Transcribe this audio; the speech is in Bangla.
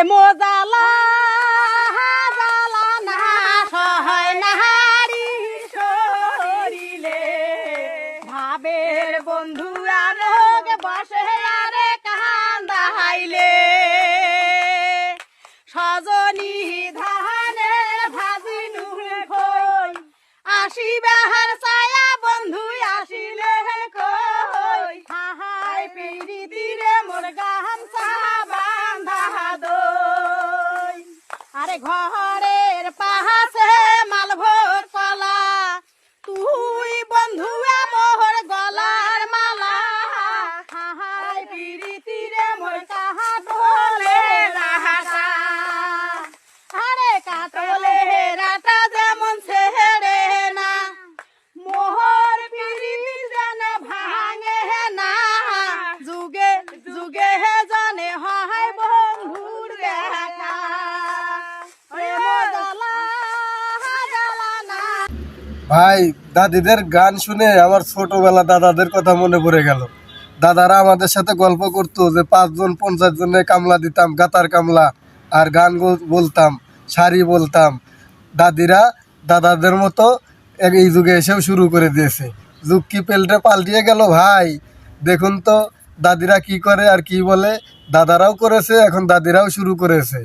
মোজালা জালা না সহায় নাহারি শরীরে ভাবের বন্ধু আলোক বসে আরে কান্দাইলে সজনী ধানের ভাজি নুন খই আসিবার ছায়া বন্ধু আসিলে কই হাহাই পিরিতিরে মোর গামছা বান্ধা দই আরে ঘরের পাশে মালভোগ কলা তুই বন্ধু মোর গলার মালা হাহাই পিরিতিরে মোর কাহা দোলে রাহা আরে কাতলে রাটা যেমন ছেড়ে না মোহর পিরিতি যেন ভাঙে না যুগে যুগে জানে হয় বন্ধুর দেখা ভাই দাদিদের গান শুনে আমার ছোটবেলা দাদাদের কথা মনে পড়ে গেল। দাদারা আমাদের সাথে গল্প করতো যে 5 জন 50 জনের কামলা দিতাম, গাতার কামলা, আর গান বলতাম, শাড়ি বলতাম। দাদিরা দাদাদের মতো এই যুগে এসেও শুরু করে দিয়েছে। যুগ কি পাল্টিয়ে গেল ভাই। দেখুন তো দাদিরা কি করে আর কি বলে, দাদারাও করেছে, এখন দাদিরাও শুরু করেছে।